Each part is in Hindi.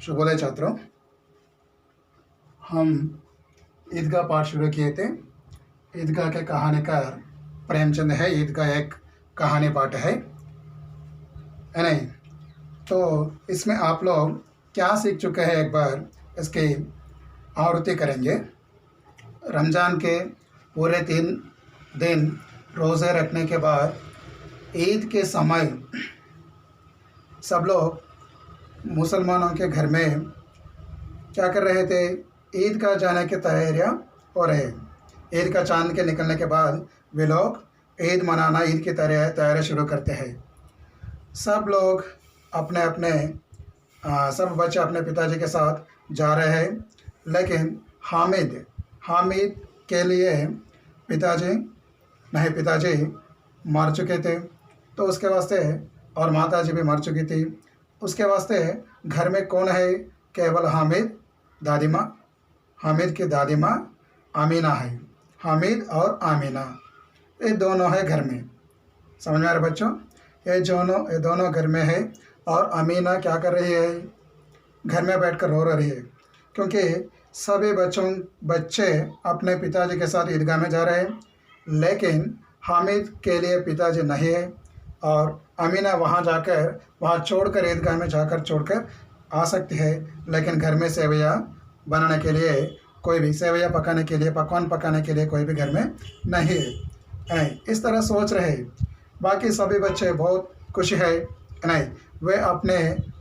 शुभोदय छात्रों। हम ईदगाह पाठ शुरू किए थे। ईदगाह के कहानीकार प्रेमचंद है। ईदगाह एक कहानी पाठ है नहीं? तो इसमें आप लोग क्या सीख चुके हैं, एक बार इसकी आवृत्ति करेंगे। रमज़ान के पूरे 3 दिन रोज़े रखने के बाद ईद के समय सब लोग मुसलमानों के घर में क्या कर रहे थे? ईद का जाने की तैयारियां हो रहे। ईद का चांद के निकलने के बाद वे लोग ईद मनाना, ईद की तैयारी शुरू करते हैं। सब लोग अपने अपने सब बच्चे अपने पिताजी के साथ जा रहे हैं, लेकिन हामिद के लिए पिताजी मर चुके थे, तो उसके वास्ते, और माताजी भी मर चुकी थी। उसके वास्ते घर में कौन है? केवल हामिद की दादी माँ आमीना है। हामिद और आमीना, ये दोनों है घर में। समझ में आ रहे बच्चों? ये दोनों घर में है। और आमीना क्या कर रही है? घर में बैठकर रो रही है, क्योंकि सभी बच्चे अपने पिताजी के साथ ईदगाह में जा रहे हैं, लेकिन हामिद के लिए पिताजी नहीं है। और अमीना वहाँ छोड़कर ईदगाह में जाकर छोड़कर आ सकती है, लेकिन घर में सेवैयाँ बनाने के लिए कोई भी, सेवैयाँ पकाने के लिए, पकवान पकाने के लिए कोई भी घर में नहीं है। इस तरह सोच रहे। बाकी सभी बच्चे बहुत खुश है नहीं? वे अपने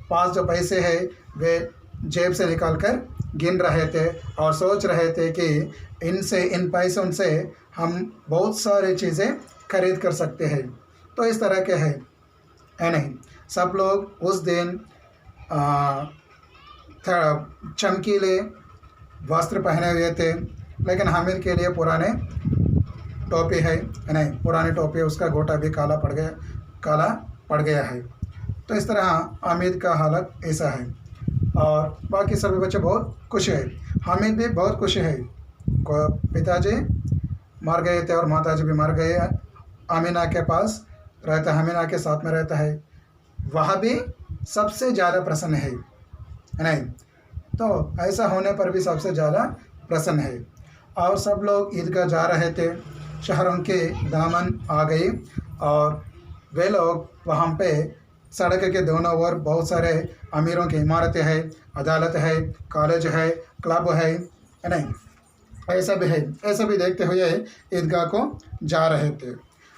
पास जो पैसे है वे जेब से निकाल कर गिन रहे थे और सोच रहे थे कि इन पैसों से हम बहुत सारी चीज़ें खरीद कर सकते हैं। तो इस तरह के है नहीं? सब लोग उस दिन चमकीले वस्त्र पहने हुए थे, लेकिन हामिद के लिए पुराने टोपी है नहीं? पुरानी टोपी, उसका गोटा भी काला पड़ गया है। तो इस तरह हामिद का हालत ऐसा है। और बाकी सभी बच्चे बहुत खुश है। हामिद भी बहुत खुश है। पिताजी मर गए थे और माताजी भी मर गए। आमीना के पास रहता है, आमीना के साथ में रहता है। वह भी सबसे ज़्यादा प्रसन्न है नहीं? तो ऐसा होने पर भी सबसे ज़्यादा प्रसन्न है। और सब लोग ईदगाह जा रहे थे। शहरों के दामन आ गई और वे लोग वहाँ पे सड़क के दोनों ओर बहुत सारे अमीरों की इमारतें हैं, अदालत है, कॉलेज है, क्लब है नहीं? ऐसा भी देखते हुए ईदगाह को जा रहे थे।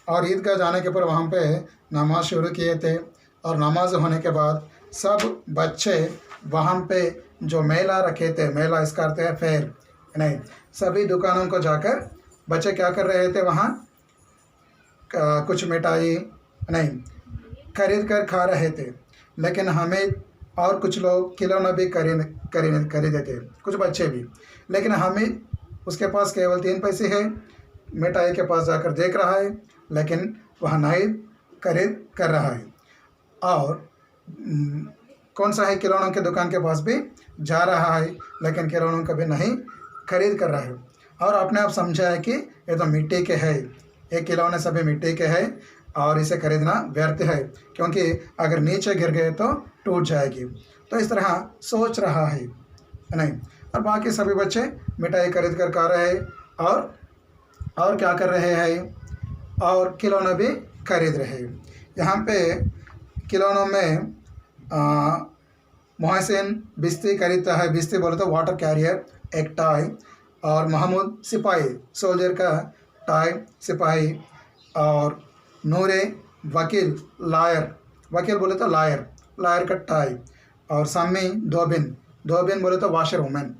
और ईदगाह जाने के पर वहाँ पे नमाज शुरू किए थे। और नमाज होने के बाद सब बच्चे वहाँ पे जो मेला रखे थे, मेला इसका अर्थ है फेयर नहीं? सभी दुकानों को जाकर बच्चे क्या कर रहे थे? वहाँ कुछ मिठाई नहीं खरीद कर खा रहे थे। लेकिन हमें और कुछ लोग खिलौना भी खरीदे थे, कुछ बच्चे भी। लेकिन हमें उसके पास केवल 3 पैसे है। मिठाई के पास जाकर देख रहा है, लेकिन वह नहीं खरीद कर रहा है। और कौन सा है? खिलौनों के दुकान के पास भी जा रहा है, लेकिन खिलौनों का भी नहीं खरीद कर रहा है। और अपने आप समझा है कि ये तो मिट्टी के है, ये खिलौने सभी मिट्टी के है और इसे खरीदना व्यर्थ है, क्योंकि अगर नीचे गिर गए तो टूट जाएगी। तो इस तरह सोच रहा है नहीं? और बाकी सभी बच्चे मिठाई खरीद कर खा रहे हैं और क्या कर रहे हैं? और खिलौने भी खरीद रहे हैं। यहाँ पे खिलौनों में मोहसिन बिस्ती खरीदता है। बिस्ती बोले तो वाटर कैरियर, एक टॉय। और महमूद सिपाही, सोल्जर का टॉय सिपाही। और नूरे वकील, लायर, वकील बोले तो लायर का टॉय। और सम्मी धोबिन बोले तो वाशर वुमेन।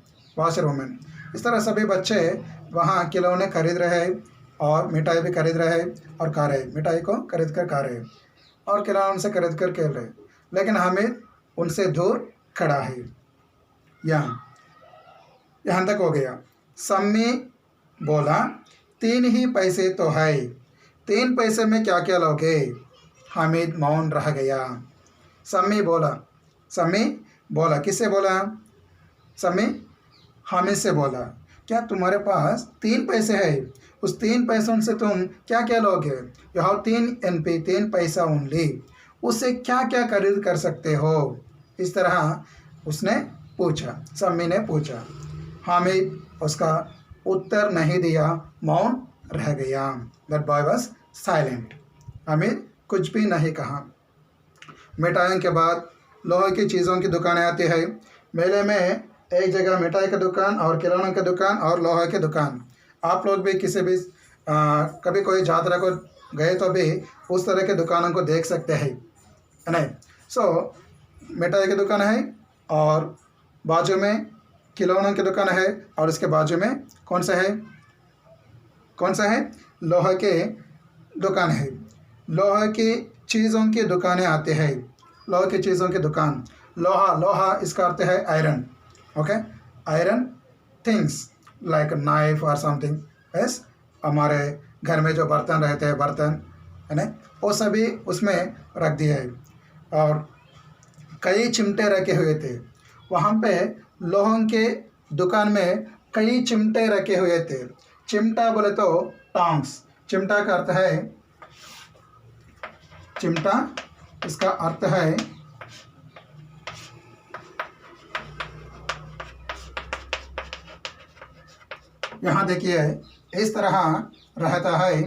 इस तरह सभी बच्चे वहाँ खिलौने खरीद रहे हैं और मिठाई भी खरीद रहे हैं और खा रहे। मिठाई को खरीद कर खा रहे और खिलौने से खरीद कर खेल रहे, लेकिन हामिद उनसे दूर खड़ा है। यहाँ तक हो गया। सम्मी बोला, 3 ही पैसे तो है, 3 पैसे में क्या क्या लोगे? हामिद मौन रह गया। सम्मी बोला, किससे बोला? सम्मी हामिद से बोला, क्या तुम्हारे पास 3 पैसे है? उस 3 पैसों से तुम क्या क्या लोगे? यू हैव 3 NP, 3 पैसा ओनली। उससे क्या क्या खरीद कर सकते हो? इस तरह उसने पूछा, सम्मी ने पूछा। हामिद उसका उत्तर नहीं दिया, मौन रह गया। That boy was silent. Hamid कुछ भी नहीं कहा। मिठाइयों के बाद लोहे की चीज़ों की दुकानें आती है। मेले में एक जगह मिठाई की दुकान और खिलौनों की दुकान और लोहे की दुकान। आप लोग भी किसी भी कभी कोई यात्रा को गए तो भी उस तरह के दुकानों को देख सकते हैं, है नहीं। सो मिठाई की दुकान है और बाजू में खिलौनों की दुकान है और उसके बाजू में कौन सा है? लोहे की दुकान है। लोहे की चीज़ों की दुकानें आती है। लोहे की चीज़ों की दुकान। लोहा इसका अर्थ है iron. Okay, iron things like knife और समथिंग एस। हमारे घर में जो बर्तन रहते हैं, बर्तन है ना, वो सभी उसमें रख दिए है। और कई चिमटे रखे हुए थे वहाँ पे। लोहों के दुकान में कई चिमटे रखे हुए थे। चिमटा बोले तो टॉन्ग्स। चिमटा का अर्थ है, चिमटा इसका अर्थ है यहाँ देखिए इस तरह रहता है,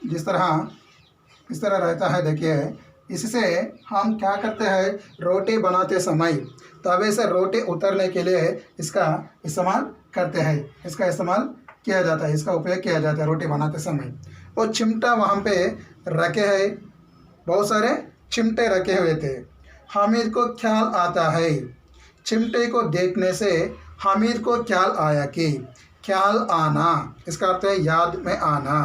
इस तरह रहता है। देखिए इससे हम क्या करते हैं, रोटी बनाते समय तवे से रोटी उतरने के लिए इसका इस्तेमाल करते हैं। इसका इस्तेमाल किया जाता है, इसका उपयोग किया जाता है रोटी बनाते समय। वो चिमटा वहाँ पे रखे हैं, बहुत सारे चिमटे रखे हुए थे। हामिद को ख्याल आता है, चिमटे को देखने से हामिद को ख्याल आया कि, ख्याल आना इसका अर्थ है याद में आना,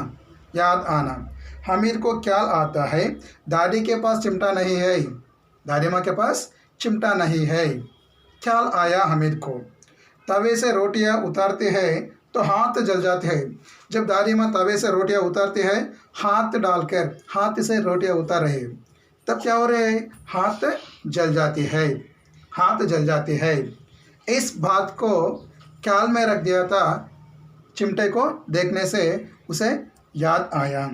याद आना। हामिद को ख्याल आता है दादी के पास चिमटा नहीं है, दादी माँ के पास चिमटा नहीं है। ख्याल आया हामिद को। तवे से रोटियां उतारते हैं तो हाथ जल जाते हैं। जब दादी माँ तवे से रोटियां उतारती है, हाथ डालकर हाथ से रोटियां उतार रहे, तब क्या हो रहे है, हाथ जल जाती है, हाथ जल जाती है। इस बात को ख्याल में रख दिया था, चिमटे को देखने से उसे याद आया।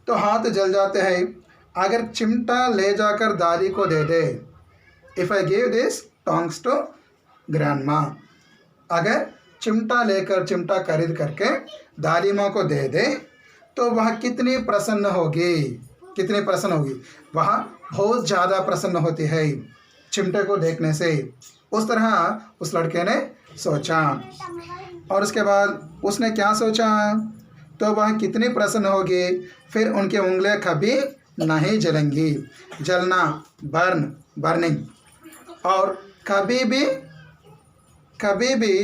तो हाथ जल जाते हैं। अगर चिमटा ले जाकर दादी को दे दे, if I give this tongs to grandma, अगर चिमटा लेकर, चिमटा खरीद करके दादी माँ को दे दे तो वह कितनी प्रसन्न होगी, कितनी प्रसन्न होगी। वह बहुत ज़्यादा प्रसन्न होती है चिमटे को देखने से। उस तरह उस लड़के ने सोचा। और उसके बाद उसने क्या सोचा, तो वह कितनी प्रसन्न होगी, फिर उनकी उंगलियां कभी नहीं जलेंगी। जलना, बर्निंग। और कभी भी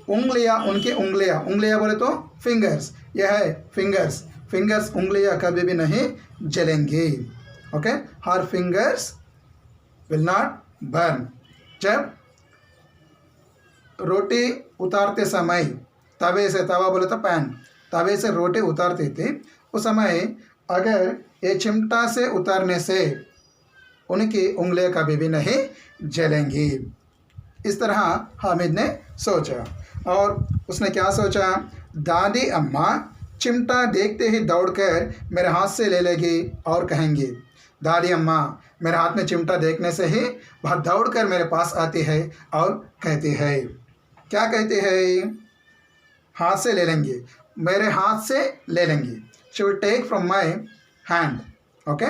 उंगलियां, उनकी उंगलियां बोले तो फिंगर्स, यह है फिंगर्स, उंगलियां कभी भी नहीं जलेंगी। Okay, her fingers will not burn. जब रोटी उतारते समय तवे से, तवा बोले तो पैन, तवे से रोटी उतारती थी, उस समय अगर ये चिमटा से उतारने से उनकी उंगलियां कभी भी नहीं जलेंगी। इस तरह हामिद ने सोचा। और उसने क्या सोचा, दादी अम्मा चिमटा देखते ही दौड़कर मेरे हाथ से ले लेगी और कहेंगी, दादी अम्मा मेरे हाथ में चिमटा देखने से ही वह दौड़कर मेरे पास आती है और कहती है, क्या कहती है, हाथ से ले लेंगी, मेरे हाथ से ले लेंगी। She will take from my hand. Okay,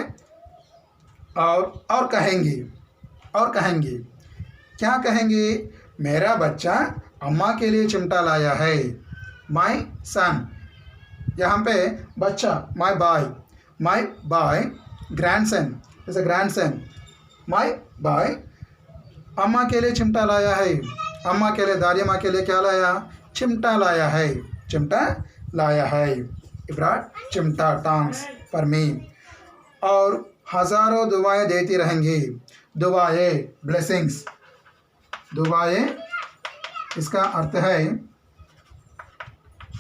और कहेंगी, क्या कहेंगी, मेरा बच्चा अम्मा के लिए चिमटा लाया है। माई सन, यहाँ पे बच्चा, my boy, grandson is a grandson, my boy अम्मा के लिए चिमटा लाया है। अम्मा के लिए, दादी माँ के लिए क्या लाया, चिमटा लाया है, चिमटा लाया है। ब्रॉट चिमटा, टॉन्ग्स फॉर मी। और हज़ारों दुआएं देती रहेंगी। दुआएं, ब्लेसिंग्स, दुआएं इसका अर्थ है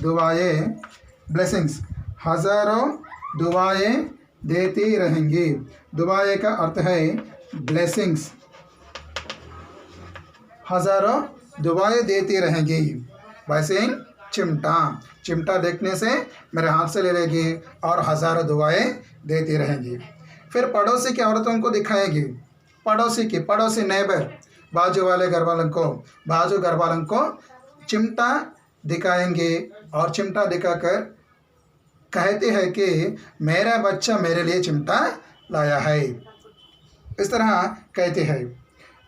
दुआएं, ब्लेसिंग्स। हज़ारों दुआएं देती रहेंगी। दुआएं का अर्थ है ब्लेसिंग्स। हज़ारों दुआएं देती रहेंगी। बाय सेइंग चिमटा, चिमटा देखने से मेरे हाथ से ले लेगी और हज़ारों दुआएं देती रहेंगी। फिर पड़ोसी की औरतों को दिखाएगी। पड़ोसी नेबर, बाजू घर वालों को चिमटा दिखाएंगे और चिमटा दिखाकर कहते हैं कि मेरा बच्चा मेरे लिए चिमटा लाया है, इस तरह कहते हैं।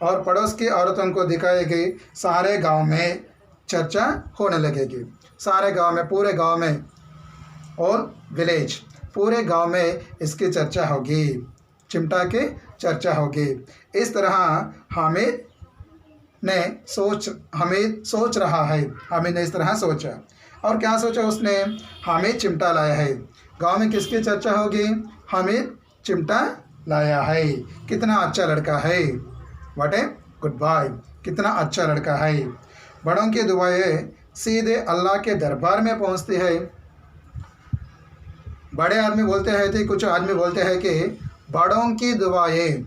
और पड़ोस की औरतों को दिखाएगी, सारे गांव में चर्चा होने लगेगी, सारे गांव में, पूरे गांव में, और विलेज, पूरे गांव में इसकी चर्चा होगी, चिमटा की चर्चा होगी। इस तरह हामिद सोच रहा है, हामिद ने इस तरह सोचा। और क्या सोचा उसने? हामिद चिमटा लाया है। गांव में किसकी चर्चा होगी? हामिद चिमटा लाया है, कितना अच्छा लड़का है, व्हाट ए गुड बॉय, कितना अच्छा लड़का है। बड़ों की दुआएं सीधे अल्लाह के दरबार में पहुंचती है। बड़े आदमी बोलते हैं थे, कुछ आदमी बोलते हैं कि बड़ों की दुआएं,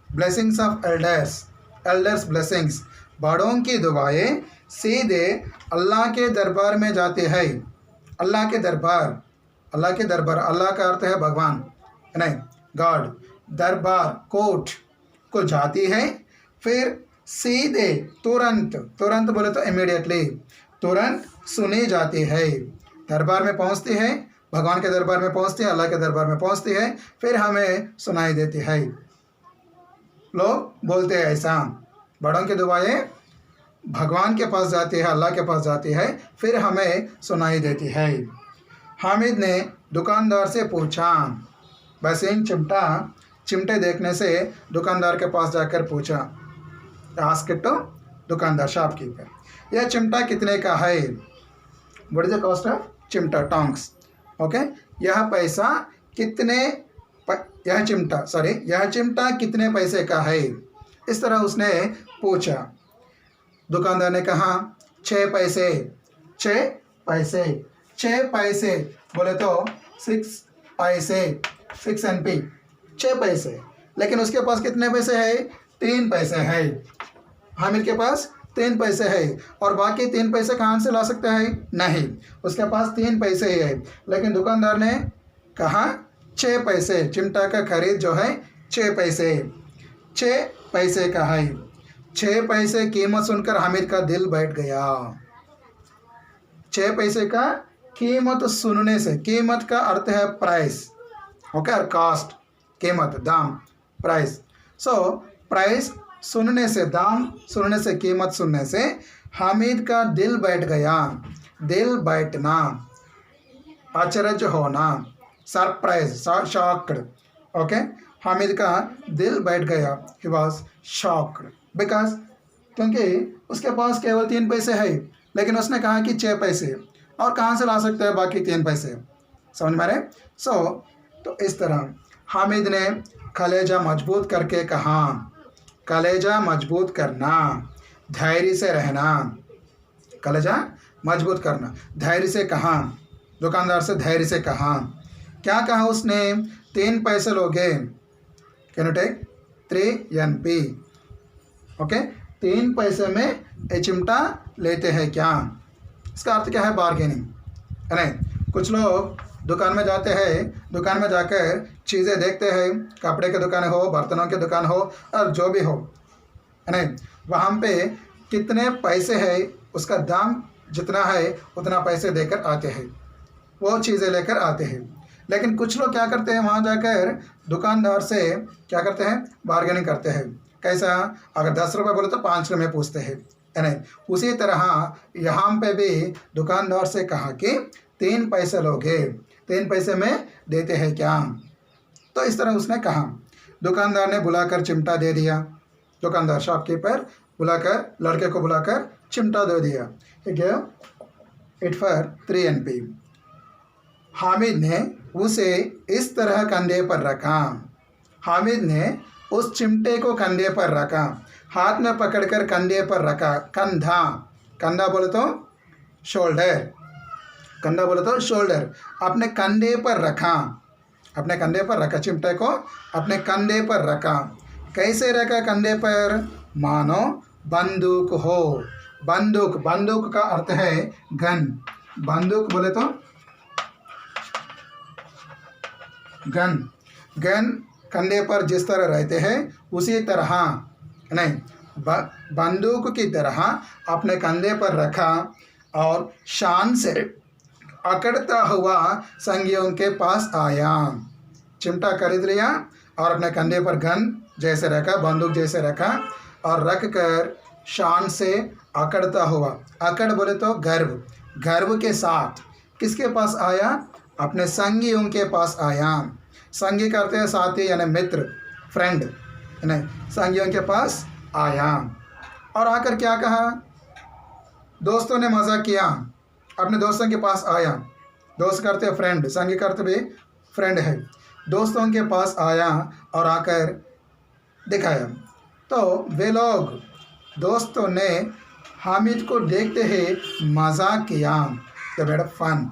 ब्लेसिंग्स ऑफ एल्डर्स ब्लेसिंग्स, बड़ों की दुआएं सीधे अल्लाह के दरबार में जाते हैं। अल्लाह के दरबार, अल्लाह का अर्थ है भगवान, नहीं गॉड, दरबार कोर्ट को जाती है, फिर सीधे तुरंत बोले तो इमीडिएटली, तुरंत सुनी जाती है। दरबार में पहुंचती है, भगवान के दरबार में पहुंचती है, अल्लाह के दरबार में पहुंचती है, फिर हमें सुनाई देती है। लोग बोलते हैं ऐसा, बड़ों की दुआएं भगवान के पास जाती है, अल्लाह के पास जाती है, फिर हमें सुनाई देती है। हामिद ने दुकानदार से पूछा, बस इन चिमटे देखने से दुकानदार के पास जाकर पूछा, आस्क्ड टू दुकानदार, शॉपकीपर, यह चिमटा कितने का है? What is the cost of चिमटा? Tongs, okay. यह चिमटा कितने पैसे का है? इस तरह उसने पूछा। दुकानदार ने कहा 6 पैसे। 6 पैसे बोले तो 6 पैसे, 6 NP, 6 पैसे। लेकिन उसके पास कितने पैसे है? 3 पैसे है। हामिद के पास 3 पैसे है, और बाकी 3 पैसे कहाँ से ला सकता है? नहीं, उसके पास 3 पैसे ही है। लेकिन दुकानदार ने कहा 6 पैसे, चिमटा का खरीद जो है 6 पैसे का है। 6 पैसे कीमत सुनकर हामिद का दिल बैठ गया। 6 पैसे का कीमत सुनने से, कीमत का अर्थ है प्राइस, ओके, और कास्ट, कीमत, दाम, प्राइस। सो प्राइस सुनने से, दाम सुनने से, कीमत सुनने से हामिद का दिल बैठ गया। दिल बैठना, आश्चर्य होना, सरप्राइज, शॉक्ड, ओके। हामिद का दिल बैठ गया, ही वॉज शॉक्ड बिकॉज, क्योंकि उसके पास केवल 3 पैसे है, लेकिन उसने कहा कि 6 पैसे, और कहाँ से ला सकता है बाकी 3 पैसे? समझ में आ रहे? तो इस तरह हामिद ने कलेजा मजबूत करके कहा, कलेजा मजबूत करना, धैर्य से रहना, कलेजा मजबूत करना, धैर्य से कहा, दुकानदार से धैर्य से कहा। क्या कहा उसने? 3 पैसे लोगे, can you take 3 NP, okay. 3 पैसे में ये चिमटा लेते हैं क्या? इसका अर्थ क्या है? बार्गेनिंग, है नहीं? कुछ लोग दुकान में जाते हैं, दुकान में जाकर चीज़ें देखते हैं, कपड़े की दुकान हो, बर्तनों की दुकान हो, और जो भी हो, है नहीं, वहाँ पे कितने पैसे है, उसका दाम जितना है उतना पैसे देकर आते हैं, वो चीज़ें लेकर आते हैं। लेकिन कुछ लोग क्या करते हैं, वहाँ जाकर दुकानदार से क्या करते हैं? बार्गेनिंग करते हैं। कैसा? अगर 10 रुपये बोले तो 5 रुपये पूछते हैं, है नहीं? उसी तरह यहाँ पे भी दुकानदार से कहा कि 3 पैसे लोगे, 3 पैसे में देते हैं क्या? तो इस तरह उसने कहा। दुकानदार ने बुलाकर चिमटा दे दिया, दुकानदार, शॉपकीपर बुलाकर, लड़के को बुलाकर चिमटा दे दिया। He gave it for 3 NP। Hamid ने उसे इस तरह कंधे पर रखा, हामिद ने उस चिमटे को कंधे पर रखा, हाथ में पकड़कर कंधे पर रखा। कंधा, कंधा बोले तो शोल्डर, कंधा बोले तो शोल्डर, अपने कंधे पर रखा, अपने कंधे पर रखा, चिमटे को अपने कंधे पर रखा। कैसे रखा कंधे पर? मानो बंदूक हो। बंदूक, बंदूक का अर्थ है गन, बंदूक बोले तो गन, गन कंधे पर जिस तरह रहते हैं उसी तरह नहीं, बंदूक की तरह अपने कंधे पर रखा और शान से अकड़ता हुआ संगियों के पास आया। चिमटा खरीद लिया और अपने कंधे पर गन जैसे रखा, बंदूक जैसे रखा और रख कर शान से अकड़ता हुआ, अकड़ बोले तो गर्व, गर्व के साथ किसके पास आया? अपने संगियों के पास आया। संगी करते हैं साथी यानी मित्र, फ्रेंड, नहीं, संगियों के पास आया और आकर क्या कहा? दोस्तों ने मजाक किया, अपने दोस्तों के पास आया। दोस्त करते हैं फ्रेंड, संगी करते भी फ्रेंड है। दोस्तों के पास आया और आकर दिखाया। तो वे लोग दोस्तों ने हामिद को देखते ही मजाक किया। द मेड फन,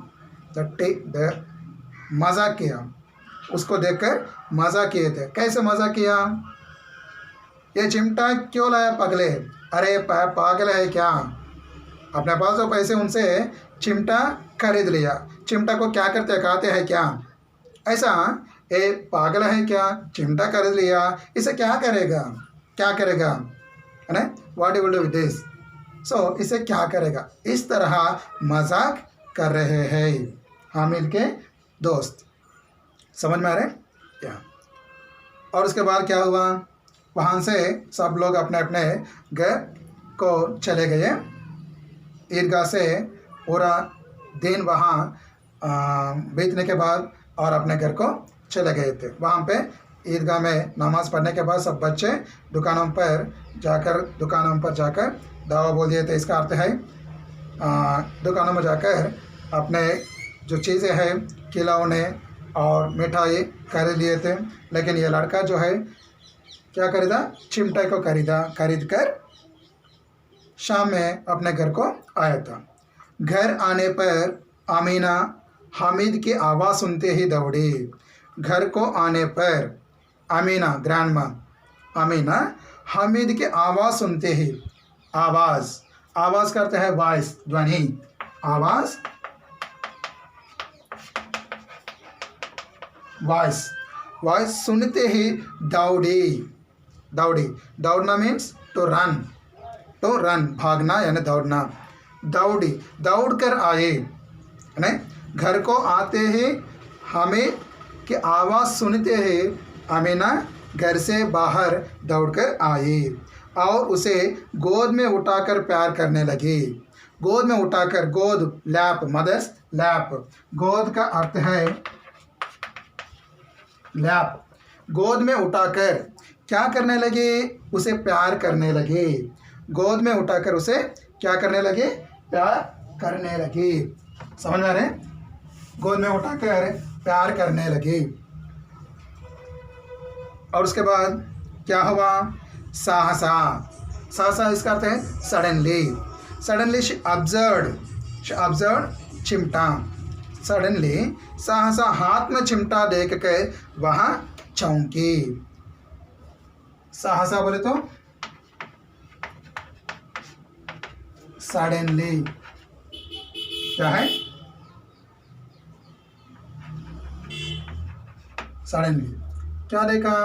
द मजाक किया, उसको देखकर मजाक किए थे। कैसे मजाक किया? ये चिमटा क्यों लाया पगले? अरे पागल है क्या? अपने पास तो पैसे, उनसे चिमटा खरीद लिया। चिमटा को क्या करते, खाते हैं क्या? ऐसा ये पागल है क्या? चिमटा खरीद लिया, इसे क्या करेगा? क्या करेगा? है ना, what you will do with this? So इसे क्या करेगा? इस तरह मजाक कर रहे हैं हामिद के दोस्त। समझ में आ रहे क्या? और उसके बाद क्या हुआ? वहाँ से सब लोग अपने अपने घर को चले गए। ईदगाह से पूरा दिन वहाँ बीतने के बाद और अपने घर को चले गए थे। वहाँ पे ईदगाह में नमाज़ पढ़ने के बाद सब बच्चे दुकानों पर जाकर दावा बोल दिए थे। इसका अर्थ है दुकानों में जाकर अपने जो चीज़ें हैं, खिलौने और मिठाई खरीद लिए थे। लेकिन ये लड़का जो है क्या खरीदा? चिमटा को खरीद कर शाम में अपने घर को आया था। घर आने पर आमीना हामिद की आवाज़ सुनते ही दौड़ी। घर को आने पर आमीना, ग्रैंड माँ आमीना, हामिद की आवाज़ सुनते ही, आवाज़ करते हैं वॉइस, ध्वनि, वॉइस सुनते ही दौड़ना मीन्स टू रन, भागना यानी दौड़ना। दौड़ कर आए, नहीं, घर को आते ही हामिद की आवाज़ सुनते ही आमीना घर से बाहर दौड़कर आई और उसे गोद में उठाकर प्यार करने लगी। गोद में उठाकर, गोद लैप, मदर्स लैप, गोद का अर्थ है लैप। गोद में उठाकर क्या करने लगे? उसे प्यार करने लगे। गोद में उठाकर उसे क्या करने लगे? प्यार करने लगे। समझ में आ रहे? गोद में उठाकर प्यार करने लगे। और उसके बाद क्या हुआ? सहसा इसका अर्थ है सडनली शी ऑब्जर्व्ड चिमटा। सडनली सहसा हाथ में चिमटा देख कर वहाँ चौंकी। सहसा बोले तो सडनली क्या है? सडनली क्या देखा?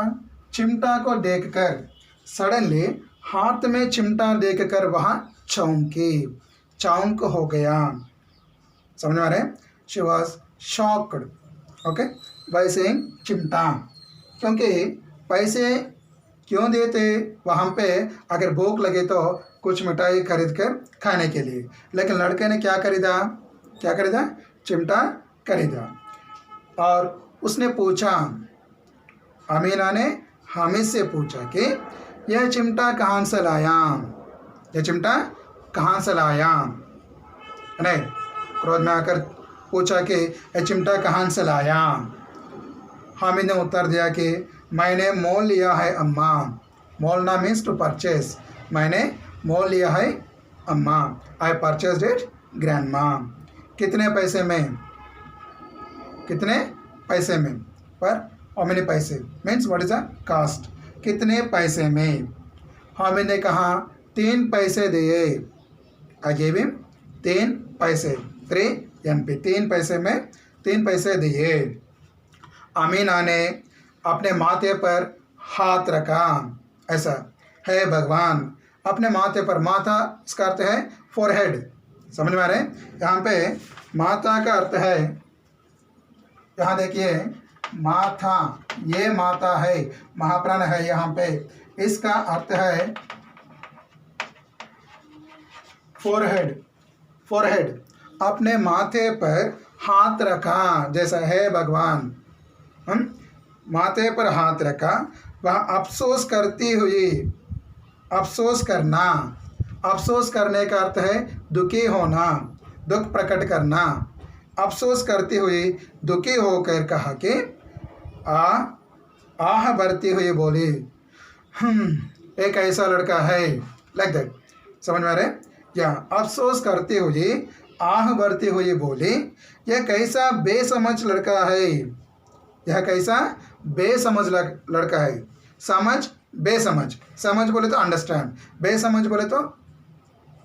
चिमटा को देखकर, सडनली हाथ में चिमटा देखकर वहाँ चौंक हो गया। समझ में आ रहे? She was shocked, okay, by saying चिमटा। क्योंकि पैसे क्यों देते वहाँ पे? अगर भूख लगे तो कुछ मिठाई खरीद कर खाने के लिए। लेकिन लड़के ने क्या खरीदा? चिमटा खरीदा। और उसने पूछा, अमीना ने हामिद से पूछा कि यह चिमटा कहाँ से लाया? नहीं, क्रोध में आकर पूछा कि यह चिमटा कहाँ से लाया? हामिद ने उत्तर दिया कि मैंने मोल लिया है अम्मा। मोलना मीन्स टू परचेज। मैंने मोल लिया है अम्मा। आई परचेज्ड इट ग्रैंड माँ। कितने पैसे में? पर हाउ मेनी पैसे means what is the cost? कितने पैसे में? हामिद ने कहा 3 पैसे दिए। आई गिव हिम 3 पैसे, 3 MP, 3 पैसे में 3 पैसे दिए। अमीना ने अपने माथे पर हाथ रखा, ऐसा। हे भगवान, अपने माथे पर, माथा इसका अर्थ है फोरहेड, समझ में आ रहे हैं। यहाँ पे माथा का अर्थ है, यहाँ देखिए माथा, ये माथा है, महाप्राण है यहाँ पे, इसका अर्थ है फोरहेड। फोरहेड, अपने माथे पर हाथ रखा, जैसा है भगवान, हम माथे पर हाथ रखा। वह अफसोस करती हुई, अफसोस करना, अफसोस करने का अर्थ है दुखी होना, दुख प्रकट करना। अफसोस करती हुई दुखी होकर कहा कि आह भरती हुई बोली, एक ऐसा लड़का है, लाइक दैट, समझ में आ रहे हैं। या अफसोस करती हुई आह भरती हुई बोली, यह कैसा बेसमझ लड़का है, यह कैसा बेसमझ लड़का है। समझ, बेसमझ, समझ बोले तो अंडरस्टैंड, बेसमझ बोले तो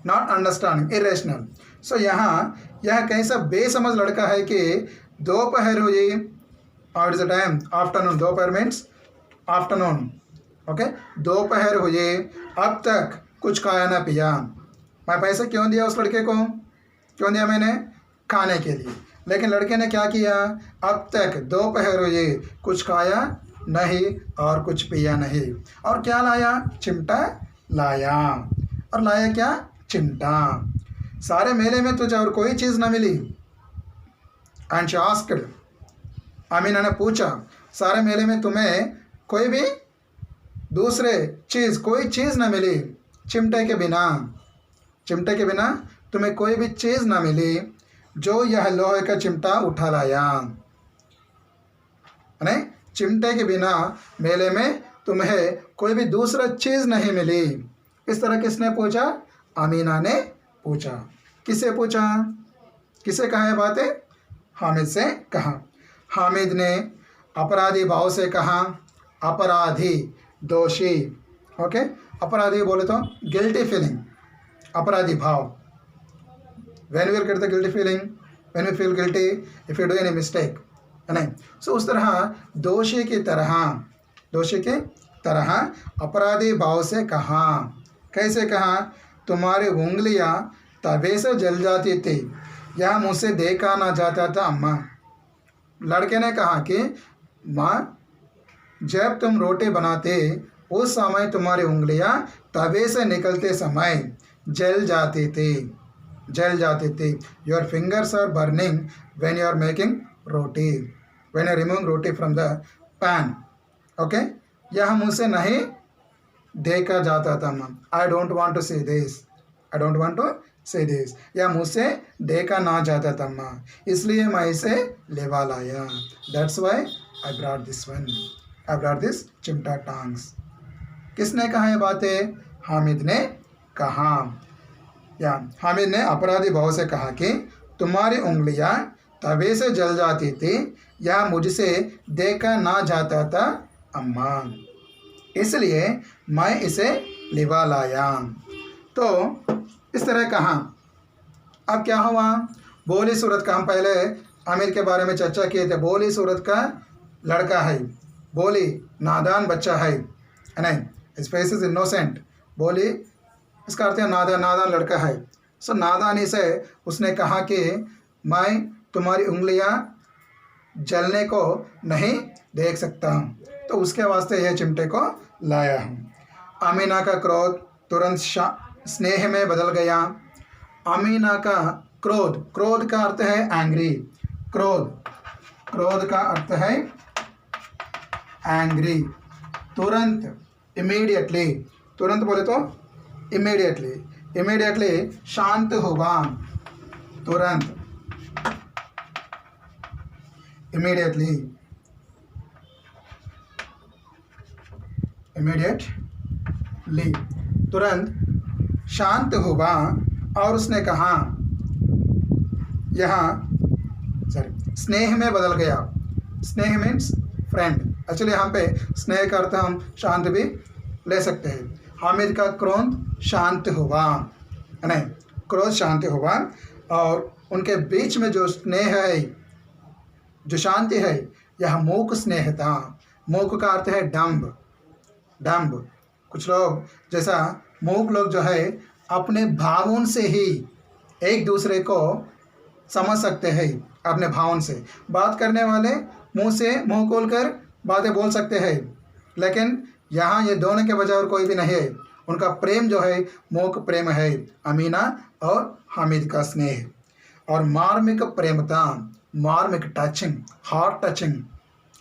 नॉट अंडरस्टैंडिंग, इरेशनल। सो यहाँ यह कैसा बेसमझ लड़का है कि दोपहर हुई, और इज द टाइम आफ्टरनून, दोपहर मीन्स आफ्टरनून, ओके। दोपहर हुई, अब तक कुछ खाया ना पिया। मैं पैसे क्यों दिया उस लड़के को, क्यों दिया मैंने, खाने के लिए। लेकिन लड़के ने क्या किया, अब तक दोपहर हुई, कुछ खाया नहीं और कुछ पिया नहीं। और क्या लाया, चिमटा लाया। और लाया क्या, चिमटा। सारे मेले में तुझे और कोई चीज़ ना मिली। एंड शी आस्क्ड, आमीना ने पूछा, सारे मेले में तुम्हें कोई भी दूसरे चीज़, कोई चीज़ ना मिली, चिमटे के बिना, चिमटे के बिना तुम्हें कोई भी चीज़ ना मिली जो यह लोहे का चिमटा उठा लाया। नहीं, चिमटे के बिना मेले में तुम्हें कोई भी दूसरा चीज़ नहीं मिली। इस तरह किसने पूछा, आमीना ने पूछा। किससे पूछा, किसे कहा है बातें, हामिद से कहा। हामिद ने अपराधी भाव से कहा, अपराधी, दोषी, ओके। अपराधी बोले तो गिल्टी फीलिंग, अपराधी भाव। when we get the guilty feeling, when we feel guilty if you do any mistake, है नहीं। सो उस तरह दोषी की तरह, दोषी की तरह अपराधी भाव से कहा। कैसे कहा, तुम्हारी उंगलियां तवे से जल जाती थी, यह मुझसे देखा ना जाता था अम्मा। लड़के ने कहा कि माँ, जब तुम रोटी बनाते उस समय तुम्हारी उंगलियां तवे से निकलते समय जल जाती थी, जल जाती थी। Your fingers are burning when you are making roti, when you removing roti from the pan, okay. यह मुझसे नहीं देखा जाता था माँ। I don't want to say this, I don't want to say this, यह मुझसे देखा ना जाता था माँ, इसलिए मैं इसे लेवा लाया। That's why I brought this one, I brought this चिमटा टांग्स। किसने कहा ये बातें, हामिद ने कहा। या हामिद ने अपराधी भाव से कहा कि तुम्हारी उंगलियां तवे से जल जाती थी, यह मुझसे देखा ना जाता था अम्मा, इसलिए मैं इसे लिवा लाया। तो इस तरह कहा। अब क्या हुआ, बोली सूरत का, हम पहले आमिर के बारे में चर्चा किए थे। बोली सूरत का लड़का है, बोली नादान बच्चा है नहीं, हिज फेस इज इनोसेंट। बोली इसका अर्थ है नादान, नादान लड़का है। सो नादानी से उसने कहा कि मैं तुम्हारी उंगलियां जलने को नहीं देख सकता, तो उसके वास्ते यह चिमटे को लाया हूँ। आमीना का क्रोध तुरंत स्नेह में बदल गया। आमीना का क्रोध, क्रोध का अर्थ है एंग्री, क्रोध, क्रोध का अर्थ है एंग्री। तुरंत, इमीडिएटली, तुरंत बोले तो इमीडिएटली, इमीडिएटली शांत हुआ, तुरंत, इमीडिएटली, इमीडिएटली, तुरंत शांत हुआ। और उसने कहा, यहाँ सॉरी, स्नेह में बदल गया। स्नेह मीन्स फ्रेंड। एक्चुअली यहाँ पे स्नेह का अर्थ हम शांत भी ले सकते हैं। हामिद का क्रोध शांत हुआ, नहीं, क्रोध शांत हुआ, और उनके बीच में जो स्नेह है, जो शांति है, यह मूक स्नेह था। मूक का अर्थ है डम्ब, डम्ब। कुछ लोग जैसा मूक लोग जो है अपने भावों से ही एक दूसरे को समझ सकते हैं, अपने भावों से बात करने वाले मुंह से मुंह खोल कर बातें बोल सकते हैं, लेकिन यहाँ ये दोनों के बजाय और कोई भी नहीं है। उनका प्रेम जो है मूक प्रेम है, अमीना और हामिद का स्नेह। और मार्मिक प्रेमता, मार्मिक touching, heart touching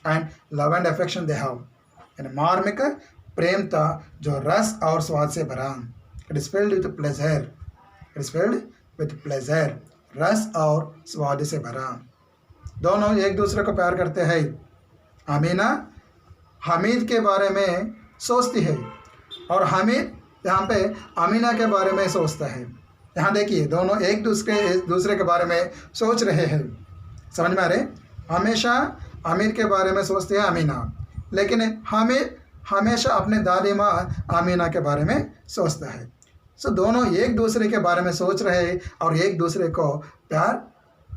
and love and affection they have, यानी मार्मिक प्रेमता जो रस और स्वाद से भरा, it is filled with pleasure, it is filled with pleasure, रस और स्वाद से भरा। दोनों एक दूसरे को प्यार करते हैं। अमीना हामिद के बारे में सोचती है और हामिद यहाँ पे अमीना के बारे में सोचता है। यहाँ देखिए दोनों एक दूसरे के बारे में सोच रहे हैं, समझ में आ रहे। हमेशा अमीर के बारे में सोचती है अमीना, लेकिन हामिद हमेशा अपने दादी माँ अमीना के बारे में सोचता है। सो दोनों एक दूसरे के बारे में सोच रहे हैं और एक दूसरे को प्यार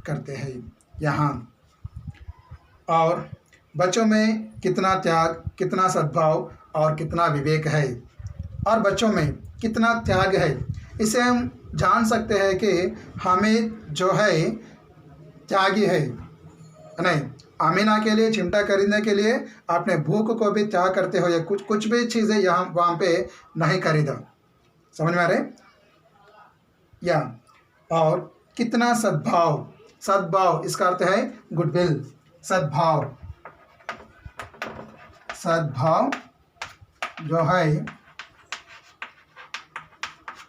करते हैं यहाँ। और बच्चों में कितना त्याग, कितना सद्भाव और कितना विवेक है, और बच्चों में कितना त्याग है, इसे हम जान सकते हैं कि हामिद जो है त्यागी है। नहीं, अमीना के लिए चिमटा खरीदने के लिए अपने भूख को भी त्याग करते हुए कुछ भी चीज़ें यहाँ वहाँ पे नहीं खरीदा, समझ में आ रहे या। और कितना सद्भाव, सद्भाव इसका अर्थ है गुडविल, सद्भाव, सद्भाव जो है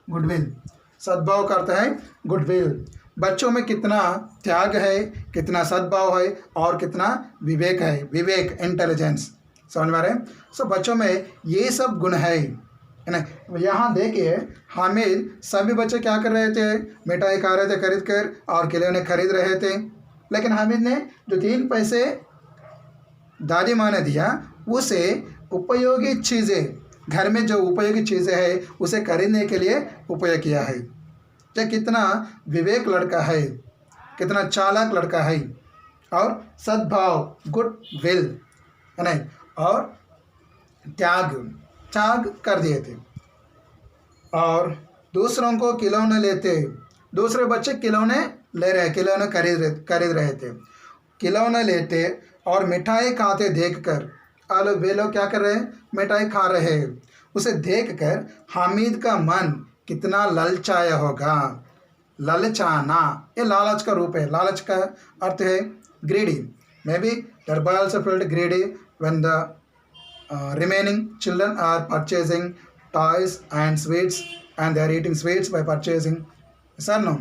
गुडविल, सद्भाव का अर्थ है गुडविल। बच्चों में कितना त्याग है, कितना सद्भाव है और कितना विवेक है, विवेक इंटेलिजेंस, समझ में आ रहे। सो बच्चों में ये सब गुण है ना। यहाँ देखिए हामिद, सभी बच्चे क्या कर रहे थे, मिठाई खा रहे थे खरीद कर और खिलौने खरीद रहे थे, लेकिन हामिद ने जो 3 पैसे दादी माँ ने दिया उसे उपयोगी चीज़ें, घर में जो उपयोगी चीज़ें हैं उसे खरीदने के लिए उपयोग किया है। ये कितना विवेक लड़का है, कितना चालाक लड़का है। और सद्भाव, गुड विल है नहीं, और त्याग, त्याग कर दिए थे। और दूसरों को खिलौने लेते, दूसरे बच्चे खिलौने ले रहे, खिलौने खरीद रहे थे, खिलौने लेते और मिठाई खाते देखकर, वे लोग क्या कर रहे हैं, मिठाई खा रहे हैं, उसे देखकर हामिद का मन कितना ललचाया होगा। ललचाना ये लालच का रूप है, लालच का अर्थ है greedy. May be their boy also felt greedy when the remaining children are purchasing toys and sweets and they are eating sweets by purchasing, sir no।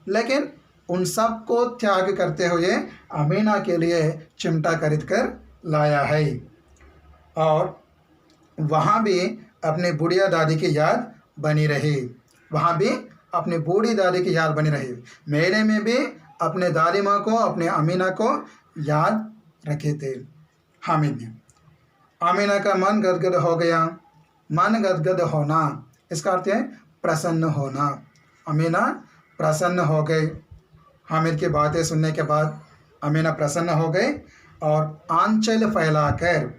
लेकिन उन सब को त्याग करते हुए अमीना के लिए चिमटा खरीद कर लाया है। और वहाँ भी अपनी बुढ़िया दादी की याद बनी रही, वहाँ भी अपनी बूढ़ी दादी की याद बनी रही। मेले में भी अपने दादी माँ को, अपने अमीना को याद रखे थे हामिद ने। अमीना का मन गदगद हो गया, मन गदगद होना इसका अर्थ है प्रसन्न होना। अमीना प्रसन्न हो गई, हामिद की बातें सुनने के बाद अमीना प्रसन्न हो गई और आंचल फैलाकर,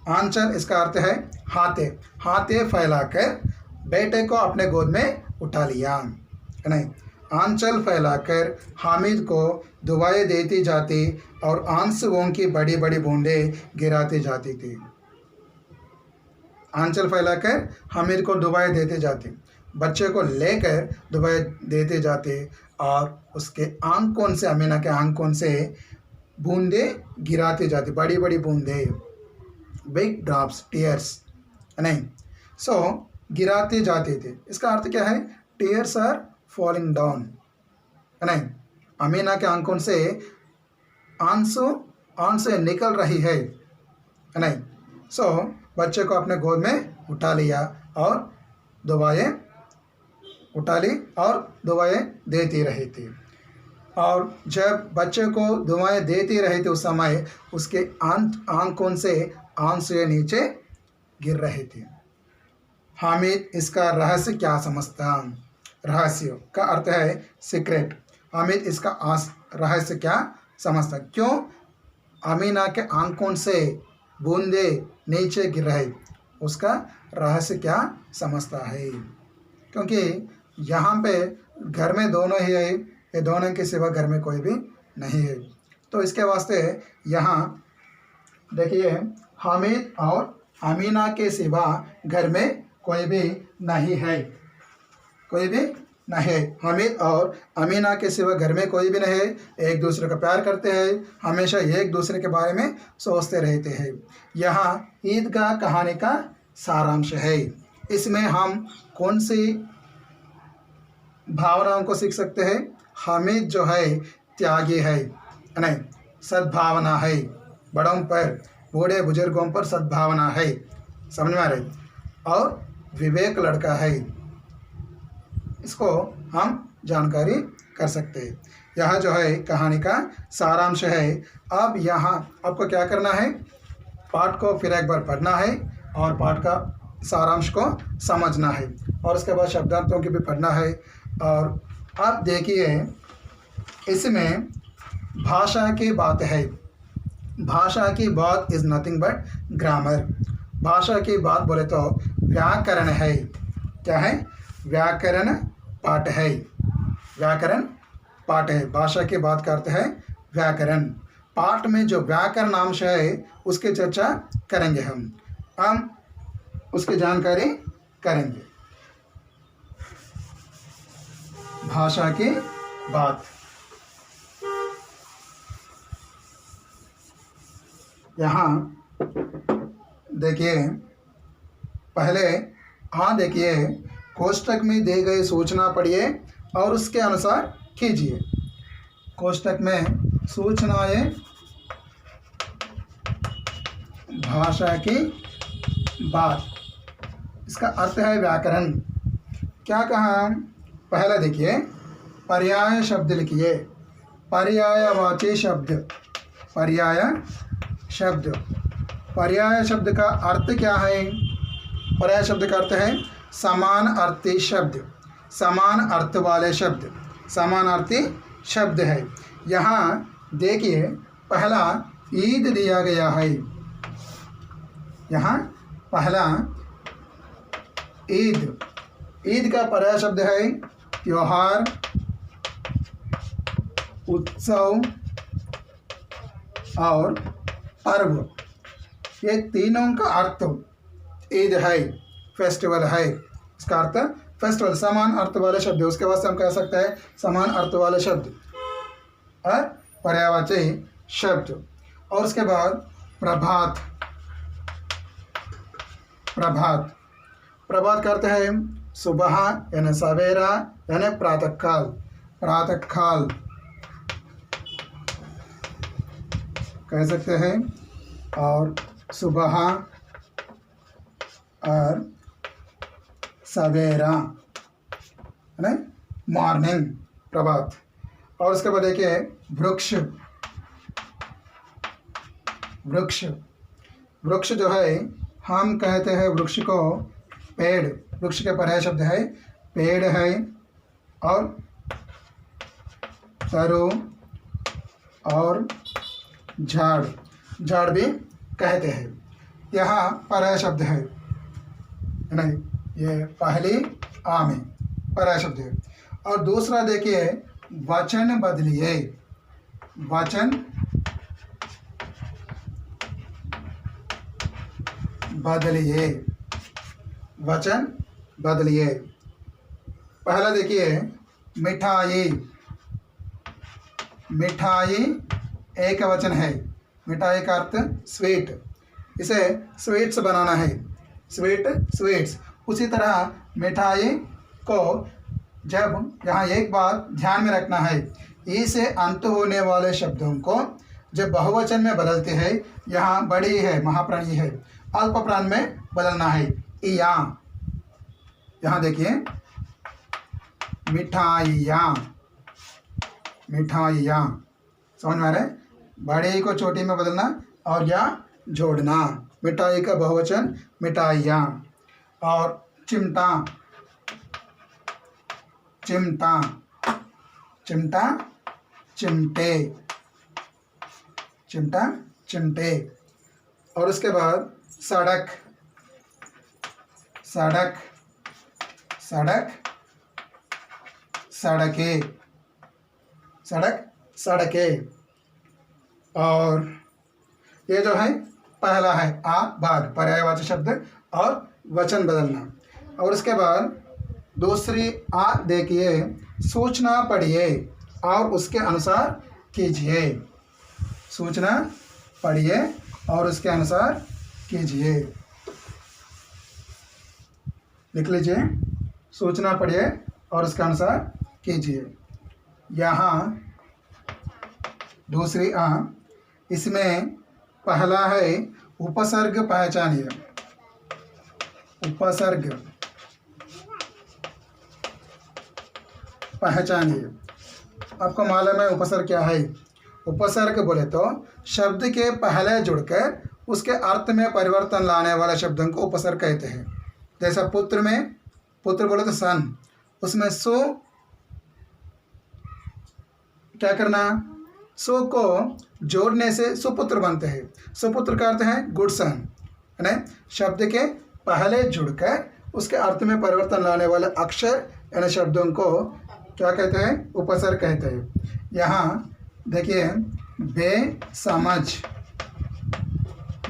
आंचल इसका अर्थ है हाथे, हाथे फैलाकर बेटे को अपने गोद में उठा लिया, नहीं, आंचल फैलाकर हामिद को दुआएं देती जाती और आंसुओं की बड़ी बड़ी बूंदें गिराती जाती थी। आंचल फैलाकर हामिद को दुआएं देते जाती, बच्चे को लेकर दुआएं देते जाते और उसके आंखों से, अमीना के आंखों से बूंदें गिराती जाती, बड़ी बड़ी बूंदें, बिग ड्रॉप्स, टीयर्स, नहीं, सो गिराते जाते थे। इसका अर्थ क्या है, टीयर्स आर फॉलिंग डाउन, नहीं, अमीना के आंखों से आंसू निकल रही है, नहीं। सो बच्चे को अपने गोद में उठा लिया और दुआएं उठा ली और दुआएं देती रही थी। और जब बच्चे को दुआएं देती रही थी उस समय उसके आंखों से आंसू नीचे गिर रहे थे। हामिद इसका रहस्य क्या समझता, रहस्य का अर्थ है सीक्रेट। हामिद इसका रहस्य क्या समझता, क्यों अमीना के आंखों से बूंदे नीचे गिर रहे, उसका रहस्य क्या समझता है? क्योंकि यहाँ पे घर में दोनों ही है, ये दोनों के सिवा घर में कोई भी नहीं है। तो इसके वास्ते यहाँ देखिए हामिद और अमीना के सिवा घर में कोई भी नहीं है, कोई भी नहीं है। हामिद और अमीना के सिवा घर में कोई भी नहीं है, एक दूसरे का प्यार करते हैं, हमेशा एक दूसरे के बारे में सोचते रहते हैं। यहाँ ईदगाह कहानी का सारांश है। इसमें हम कौन सी भावनाओं को सीख सकते हैं? हामिद जो है त्यागी है, नहीं, सद्भावना है, बड़ों पर, बूढ़े बुजुर्गों पर सद्भावना है, समझ में आ रही, और विवेक लड़का है, इसको हम जानकारी कर सकते हैं। यह जो है कहानी का सारांश है। अब यहाँ आपको क्या करना है? पाठ को फिर एक बार पढ़ना है और पाठ का सारांश को समझना है, और उसके बाद शब्दार्थों की भी पढ़ना है। और अब देखिए इसमें भाषा की बात है। भाषा की बात इज़ नथिंग बट ग्रामर। भाषा की बात बोले तो व्याकरण है। क्या है? व्याकरण पाठ है, व्याकरण पाठ है। भाषा की बात करते हैं व्याकरण। पाठ में जो व्याकरण अंश है उसकी चर्चा करेंगे, हम उसकी जानकारी करेंगे। भाषा की बात, यहाँ देखिए पहले, हाँ देखिए कोष्टक में दी गई सूचना पढ़िए और उसके अनुसार कीजिए। कोष्टक में सूचनाएं भाषा की बात, इसका अर्थ है व्याकरण। क्या कहा? पहला देखिए पर्याय शब्द लिखिए। पर्यायवाची शब्द, पर्याय शब्द, पर्याय शब्द का अर्थ क्या है? पर्याय शब्द का अर्थ है समान अर्थी शब्द, समान अर्थ वाले शब्द, समानार्थी शब्द है। यहाँ देखिए पहला ईद दिया गया है, यहाँ पहला ईद, ईद का पर्याय शब्द है त्योहार, उत्सव और पर्व। ये तीनों का अर्थ ईद है, फेस्टिवल है। इसका अर्थ फेस्टिवल, समान अर्थ वाले शब्द, उसके बाद से हम कह सकते हैं समान अर्थ वाले शब्द और पर्यायवाची शब्द। और उसके बाद प्रभात, प्रभात, प्रभात का अर्थ है सुबह यानी सवेरा यानी प्रातःकाल, प्रातःकाल कह सकते हैं। और सुबह और सवेरा है ना, मॉर्निंग, प्रभात। और उसके बाद देखिए वृक्ष, वृक्ष, वृक्ष जो है हम कहते हैं वृक्ष को पेड़, वृक्ष के पर्याय शब्द है पेड़ है। और तरु और झाड़, झाड़ भी कहते हैं। यहाँ पर्याय शब्द है, नहीं, ये पहली आ में पर्याय शब्द है। और दूसरा देखिए वचन बदलिए, वचन बदलिए, वचन बदलिए। पहला देखिए मिठाई, मिठाई एक वचन है, मिठाई का अर्थ स्वीट, इसे स्वीट्स बनाना है, स्वीट, स्वीट्स। उसी तरह मिठाई को जब यहाँ एक बात ध्यान में रखना है, ई से अंत होने वाले शब्दों को जब बहुवचन में बदलते हैं, यहाँ बड़ी है, महाप्राणी है, अल्प प्राण में बदलना है इया। यहाँ देखिए मिठाइयाँ, मिठाइयाँ, समझ में आ रहा है? बड़े को छोटी में बदलना और या जोड़ना। मिठाई का बहुवचन मिठाइयाँ। और चिमटा, चिमटा, चिमटा, चिमटे, चिमटा, चिमटे। और उसके बाद सड़क, सड़क, सड़क, सड़के, सड़क, सड़के। और ये जो है पहला है आ भाग, पर्यायवाची शब्द और वचन बदलना। और उसके बाद दूसरी आ देखिए, सूचना पढ़िए और उसके अनुसार कीजिए। सूचना पढ़िए और उसके अनुसार कीजिए। लिख लीजिए, सूचना पढ़िए और उसके अनुसार कीजिए। यहाँ दूसरी आ, इसमें पहला है उपसर्ग पहचानिए। उपसर्ग पहचानिए। आपको मालूम है उपसर्ग क्या है? उपसर्ग बोले तो शब्द के पहले जुड़कर उसके अर्थ में परिवर्तन लाने वाले शब्दों को उपसर्ग कहते हैं। जैसा पुत्र में, पुत्र बोले तो सन, उसमें सु क्या करना, सु को जोड़ने से सुपुत्र बनते हैं। सुपुत्र का अर्थ है गुड सन, है ना। शब्द के पहले जुड़कर उसके अर्थ में परिवर्तन लाने वाले अक्षर यानी शब्दों को क्या कहते हैं? उपसर्ग कहते हैं। यहाँ देखिए, बेसमझ,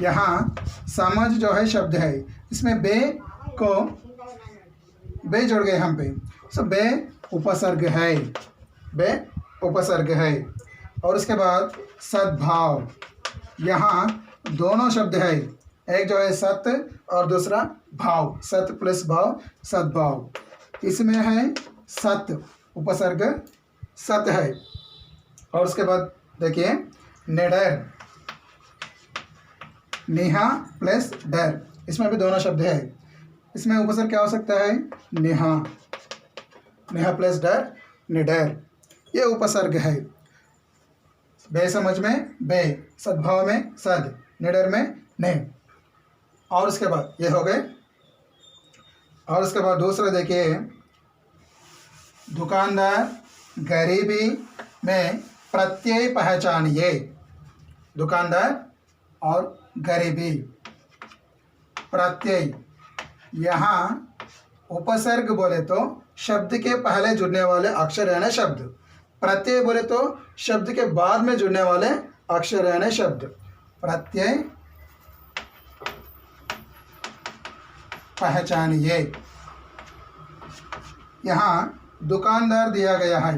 यहाँ समझ जो है शब्द है, इसमें बे को बे जोड़ गए हम पे, सो बे उपसर्ग है, बे उपसर्ग है। और उसके बाद सद्भाव, यहाँ दोनों शब्द है, एक जो है सत्य और दूसरा भाव, सत्य प्लस भाव, सद्भाव। इसमें है सत्य, उपसर्ग सत्य है। और उसके बाद देखिए निडर, नेहा प्लस डर, इसमें भी दोनों शब्द है। इसमें उपसर्ग क्या हो सकता है? नेहा, नेहा प्लस डर, निडर, ये उपसर्ग है। बेसमझ में बे, सद्भाव में सद, निडर में ने। और उसके बाद ये हो गए। और उसके बाद दूसरा देखिए, दुकानदार गरीबी में प्रत्यय पहचानिए। दुकानदार और गरीबी, प्रत्यय, यहाँ उपसर्ग बोले तो शब्द के पहले जुड़ने वाले अक्षर यानी शब्द, प्रत्यय बोले तो शब्द के बाद में जुड़ने वाले अक्षर यानी शब्द। प्रत्यय पहचानिए। यहाँ दुकानदार दिया गया है,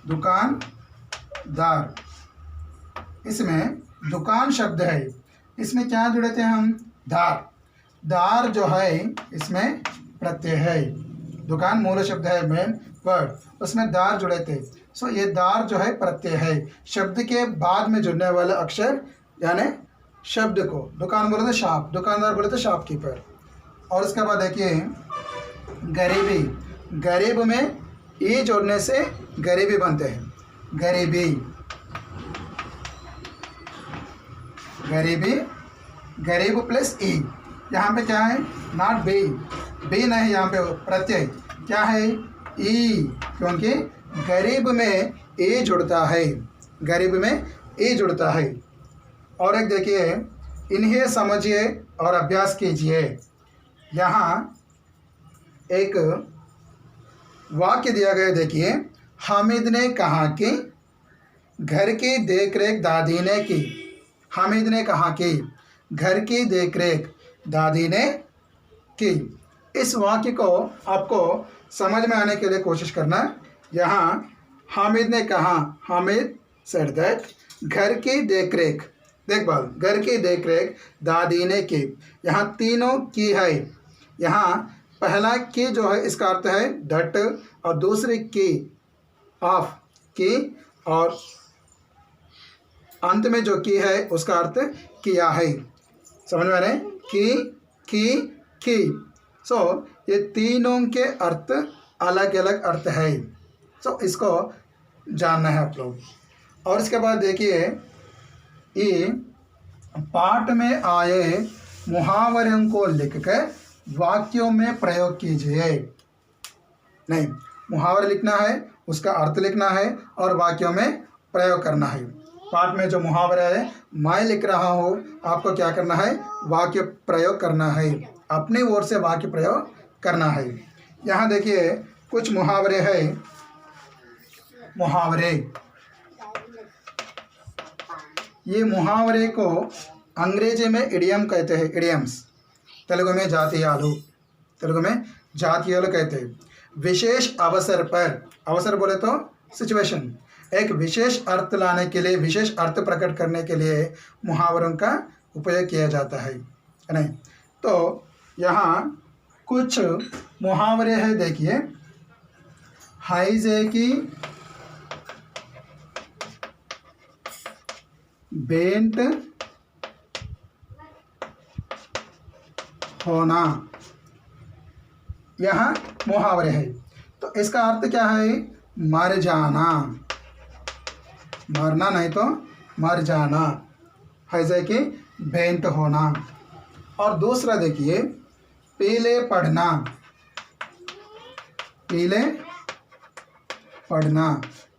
दुकानदार, इसमें दुकान शब्द है, इसमें क्या जुड़े थे हम? दार, दार जो है इसमें प्रत्यय है। दुकान मूल शब्द है, मेन वर्ड, उसमें दार जुड़े थे, सो ये दार जो है प्रत्यय है। शब्द के बाद में जुड़ने वाले अक्षर यानी शब्द को, दुकान बोले तो शॉप, दुकानदार बोले तो शॉपकीपर। और उसके बाद देखिए गरीबी, गरीब में ई जोड़ने से गरीबी बनते हैं, गरीबी, गरीबी, गरीब प्लस ई। यहाँ पे क्या है? नॉट बी, बी नहीं, यहाँ पे प्रत्यय क्या है? ई, क्योंकि गरीब में ई जुड़ता है, गरीब में ई जुड़ता है। और एक देखिए, इन्हें समझिए और अभ्यास कीजिए। यहाँ एक वाक्य दिया गया, देखिए, हामिद ने कहा कि घर की देखरेख दादी ने की। हामिद ने कहा कि घर की देखरेख दादी ने की। इस वाक्य को आपको समझ में आने के लिए कोशिश करना। यहाँ हामिद ने कहा, हामिद सेड दैट, घर की देखरेख, देखभाल, घर की देखरेख दादी ने की। यहाँ तीनों की है। यहाँ पहला की जो है इसका अर्थ है दैट, और दूसरी की ऑफ की, और अंत में जो की है उसका अर्थ किया है। समझ में आ रहे हैं? की। सो ये तीनों के अर्थ अलग अलग अर्थ है, सो इसको जानना है आप लोग। और इसके बाद देखिए, ये पाठ में आए मुहावरों को लिखकर वाक्यों में प्रयोग कीजिए। नहीं, मुहावरा लिखना है, उसका अर्थ लिखना है और वाक्यों में प्रयोग करना है। पाठ में जो मुहावरा है मैं लिख रहा हूँ, आपको क्या करना है, वाक्य प्रयोग करना है, अपनी ओर से वाक्य प्रयोग करना है। यहाँ देखिए कुछ मुहावरे हैं। मुहावरे, ये मुहावरे को अंग्रेजी में इडियम कहते हैं, इडियम्स। तेलुगु में जातीयालु, तेलुगु में जातीयालु कहते हैं। विशेष अवसर पर, अवसर बोले तो सिचुएशन, एक विशेष अर्थ लाने के लिए, विशेष अर्थ प्रकट करने के लिए मुहावरों का उपयोग किया जाता है नहीं। तो यहाँ कुछ मुहावरे हैं, देखिए। हाइजे की बेंट होना, यह मुहावरे है। तो इसका अर्थ क्या है, मर जाना, मरना नहीं तो मर जाना, हैजे की बेंट होना। और दूसरा देखिए, पीले पढ़ना, पीले पढ़ना,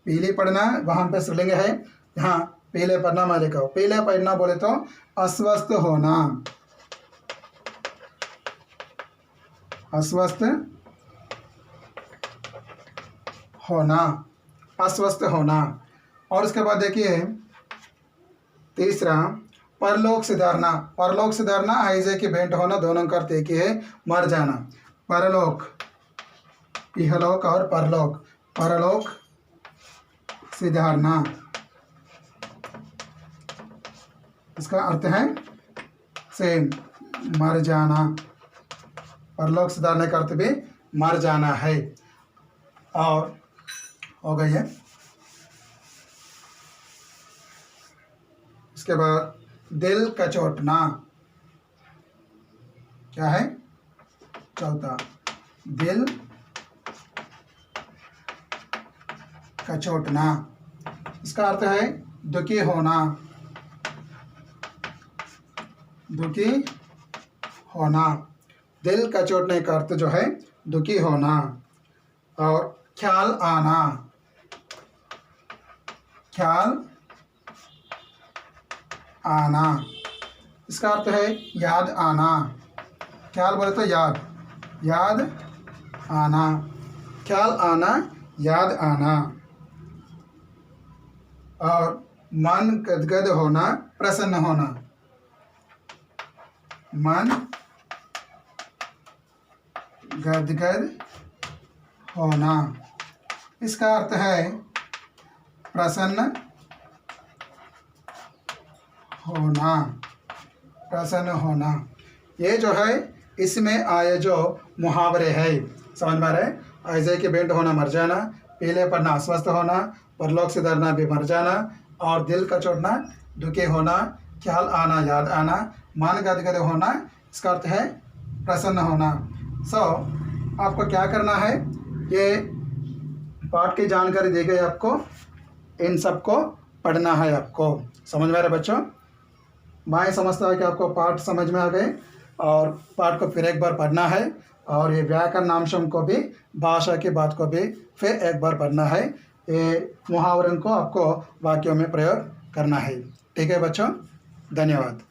पीले पढ़ना वहाँ पे स्त्रीलिंग है, यहाँ पीले पढ़ना मैं लिखा हूँ। पीले पढ़ना बोले तो अस्वस्थ होना, अस्वस्थ होना, अस्वस्थ होना। और उसके बाद देखिए तीसरा, परलोक सिधारना, परलोक सिधारना हैजे की भेंट होना, दोनों का अर्थ एक ही है, मर जाना। परलोक, इहलोक और परलोक, परलोक सिधारना, इसका अर्थ है सेम, मर जाना। परलोक सिधारने का अर्थ भी मर जाना है। और हो गई है। इसके बाद दिल कचोटना, क्या है, चौथा, दिल कचोटना, इसका अर्थ है दुखी होना, दुखी होना। दिल कचोटने का अर्थ जो है दुखी होना। और ख्याल आना, ख्याल आना, इसका अर्थ है याद आना। ख्याल बोले तो याद, याद आना, ख्याल आना, याद आना। और मन गदगद होना, प्रसन्न होना, मन गदगद होना, इसका अर्थ है प्रसन्न होना, प्रसन्न होना। ये जो है इसमें आए जो मुहावरे है, समझ में आ रहे हैं। ऐसे कि बेंट होना मर जाना, पीले पड़ना अस्वस्थ होना, परलोक से डरना भी मर जाना, और दिल का चोटना दुखी होना, ख्याल आना याद आना, मन गदगद होना, इसका अर्थ है प्रसन्न होना। आपको क्या करना है, ये पाठ की जानकारी दी गई आपको, इन सबको पढ़ना है आपको। समझ में आ रहा है बच्चों? मैं समझता हूँ कि आपको पाठ समझ में आ गए, और पाठ को फिर एक बार पढ़ना है, और ये व्याकरण नामशम को भी, भाषा की बात को भी फिर एक बार पढ़ना है। ये मुहावरों को आपको वाक्यों में प्रयोग करना है। ठीक है बच्चों, धन्यवाद।